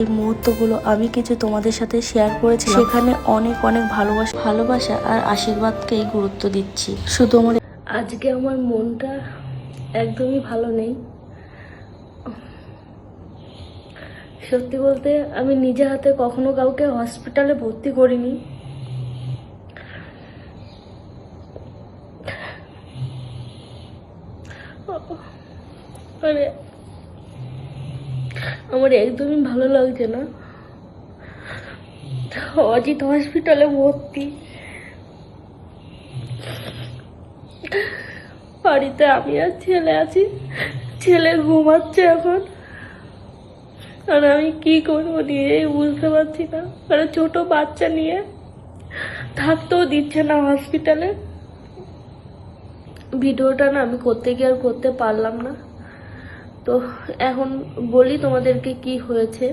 এই মুহূর্তগুলো আমি কিছু তোমাদের সাথে শেয়ার করেছি, সেখানে অনেক অনেক ভালোবাসা আর আশীর্বাদকেই গুরুত্ব দিচ্ছি। শুধু আজকে আমার মনটা একদমই ভালো নেই। সত্যি বলতে আমি নিজে হাতে কখনো কাউকে হসপিটালে ভর্তি করিনি। মানে আমার একদমই ভালো লাগছে না। অজিত হসপিটালে ভর্তি, বাড়িতে আমি আর ছেলে আছি। ছেলে ঘুমাচ্ছে এখন, আর আমি কি করবো নিজেই বুঝতে পারছি না। মানে ছোট বাচ্চা নিয়ে থাকতেও দিচ্ছে না হসপিটালে। ভিডিওটা না আমি করতে গিয়ে আর করতে পারলাম না। তো এখন বলি তোমাদেরকে কি হয়েছে।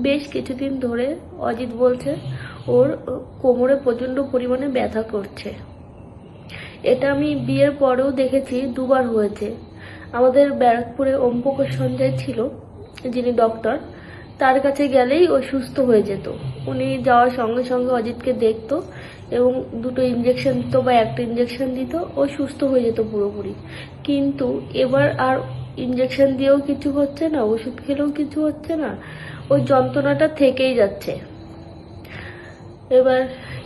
বেশ কিছুদিন ধরে অজিত বলছে ওর কোমরে প্রচণ্ড পরিমাণে ব্যথা করছে। এটা আমি বিয়ের পরেও দেখেছি, দুবার হয়েছে। আমাদের ব্যারাকপুরে ওম প্রকাশ সঞ্জয় ছিল, যিনি ডক্টর, তার কাছে গেলেই ও সুস্থ হয়ে যেত। উনি যাওয়ার সঙ্গে সঙ্গে অজিতকে দেখতো এবং দুটো ইঞ্জেকশন দিত বা একটা ইঞ্জেকশন দিত, ও সুস্থ হয়ে যেত পুরোপুরি। কিন্তু এবার আর ইঞ্জেকশন দিয়েও কিছু হচ্ছে না, ওষুধ খেলেও কিছু হচ্ছে না, ওই যন্ত্রণাটা থেকেই যাচ্ছে। এবার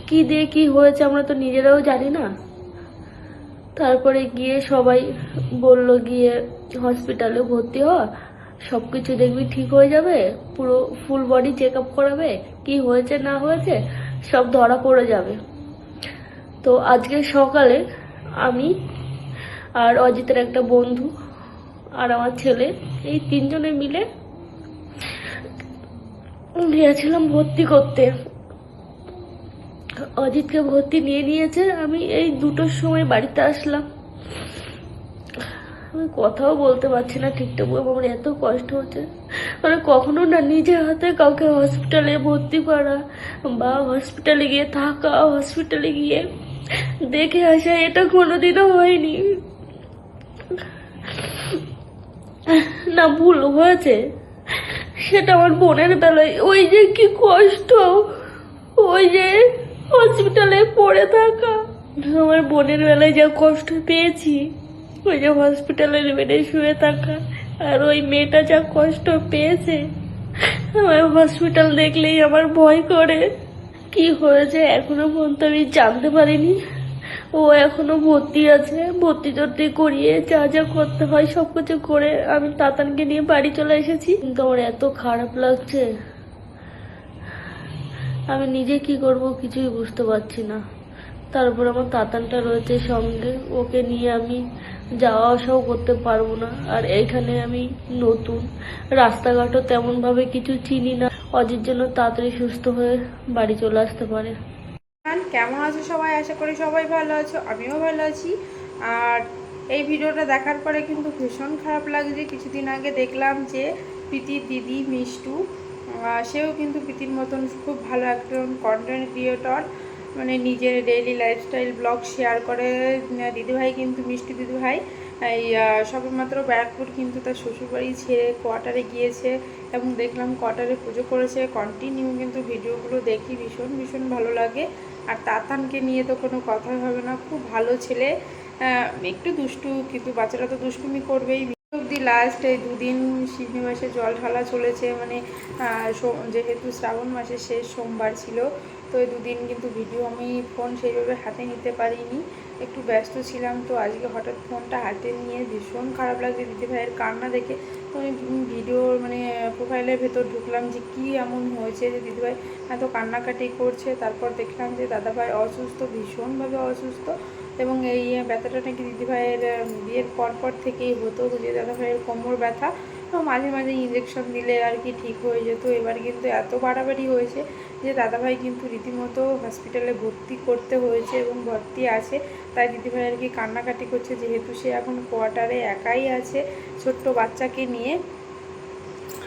কি দিয়ে কি হয়েছে আমরা তো নিজেরাও জানি না। তারপরে গিয়ে সবাই বলল গিয়ে হসপিটালে ভর্তি হ, সব কিছু দেখবি ঠিক হয়ে যাবে, পুরো ফুল বডি চেক আপ করাবে, কি হয়েছে না হয়েছে সব ধরা পড়ে যাবে। তো আজকে সকালে আমি আর অজিতের একটা বন্ধু আর আমার ছেলে, এই তিনজনে মিলে গিয়েছিলাম ভর্তি করতে। অজিতকে ভর্তি নিয়ে নিয়েছে। আমি এই 2টোর সময় বাড়িতে আসলাম। আমি কথাও বলতে পারছি না ঠিকঠাক, আমার এত কষ্ট হচ্ছে। মানে কখনো না নিজের হাতে কাউকে হসপিটালে ভর্তি করা বা হসপিটালে গিয়ে থাকা, হসপিটালে গিয়ে দেখে আসা, এটা কোনোদিনও হয়নি। না ভুল হয়েছে সেটা আমার বোনের বেলায়, ওই যে কি কষ্ট, ওই যে হসপিটালে পড়ে থাকা। আমার বোনের বেলায় যা কষ্ট পেয়েছি, ওই যে হসপিটালের বেডে শুয়ে থাকা, আর ওই মেয়েটা যা কষ্ট পেয়েছে, আমার হসপিটাল দেখলেই আমার ভয় করে। কি হয়েছে এখনো পর্যন্ত আমি জানতে পারিনি। ও এখনো ভর্তি আছে, ভর্তি টর্তি করিয়ে যা যা করতে হয় সবকিছু করে আমি তাতানকে নিয়ে বাড়ি চলে এসেছি। কিন্তু আমার এত খারাপ লাগছে, আমি নিজে কি করব কিছুই বুঝতে পারছি না। তারপর আমার তাতানটা রয়েছে সঙ্গে, ওকে নিয়ে আমি যাওয়া আসাও করতে পারবো না। আর এইখানে আমি নতুন, রাস্তাঘাটও তেমনভাবে কিছু চিনি না। অজির জন্য তাড়াতাড়ি সুস্থ হয়ে বাড়ি চলে আসতে পারে। কেমন আছো সবাই? আশা করি সবাই ভালো আছো, আমিও ভালো আছি। আর এই ভিডিওটা দেখার পরে কিন্তু ভীষণ খারাপ লাগছে। কিছুদিন আগে দেখলাম যে প্রীতির দিদি মিষ্টু, সেও কিন্তু প্রীতির মতন খুব ভালো একজন কন্টেন্ট ক্রিয়েটর, মানে নিজের ডেইলি লাইফস্টাইল ব্লগ শেয়ার করে। দিদিভাই কিন্তু মিষ্টি দিদিভাই এই সবেমাত্র ব্যারাকপুর কিন্তু তার শ্বশুরবাড়ি ছেড়ে কোয়ার্টারে গিয়েছে এবং দেখলাম কোয়ার্টারে পুজো করেছে। কন্টিনিউ কিন্তু ভিডিওগুলো দেখি, ভীষণ ভীষণ ভালো লাগে। আর তাতানকে নিয়ে তো কোনো কথাই হবে না, খুব ভালো ছেলে, একটু দুষ্টু, কিন্তু বাচ্চারা তো দুষ্টুমি করবেই। অবধি লাস্ট এই 2 দিন শিবনি মাসে জল ঢালা চলেছে, মানে যেহেতু শ্রাবণ মাসের শেষ সোমবার ছিল, তো এই 2 দিন কিন্তু ভিডিও আমি ফোন সেইভাবে হাতে নিতে পারিনি, একটু ব্যস্ত ছিলাম। তো আজকে হঠাৎ ফোনটা হাতে নিয়ে ভীষণ খারাপ লাগছে দিদিভাইয়ের কান্না দেখে। তো আমি ভিডিওর মানে প্রোফাইলের ভেতর ঢুকলাম যে কী এমন হয়েছে যে দিদিভাই এত কান্নাকাটি করছে। তারপর দেখলাম যে দাদাভাই অসুস্থ, ভীষণভাবে অসুস্থ, এবং এই ব্যথাটা নাকি দিদিভাইয়ের বিয়ের পরপর থেকেই হতো, যে দাদাভাইয়ের কোমর ব্যথা, তো মাঝে মাঝে ইঞ্জেকশন দিলে আর কি ঠিক হয়ে যেত। এবার কিন্তু এত বাড়াবাড়ি হয়েছে যে দাদাভাই কিন্তু রীতিমতো হসপিটালে ভর্তি করতে হয়েছে এবং ভর্তি আছে। তাই দিদিভাই আর কি কান্নাকাটি করছে, যেহেতু সে এখন কোয়ার্টারে একাই আছে ছোট্ট বাচ্চাকে নিয়ে।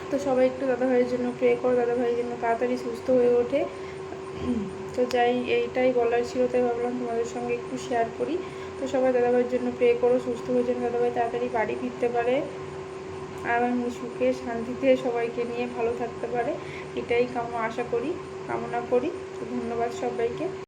তো সবাই একটু দাদাভাইয়ের জন্য প্রে করো, দাদাভাইয়ের জন্য তাড়াতাড়ি সুস্থ হয়ে ওঠে। তো যাই, এইটাই বলার ছিল, তাই ভাবলাম তোমাদের সঙ্গে একটু শেয়ার করি। তো সবাই দাদাভাইয়ের জন্য প্রে করো, সুস্থ হয়ে যেন দাদাভাই তাড়াতাড়ি বাড়ি ফিরতে পারে। আর আমি সুখে শান্তিতে সবাইকে নিয়ে ভালো থাকতে পারে, এটাই আশা করি, কামনা করি। তো ধন্যবাদ সবাইকে।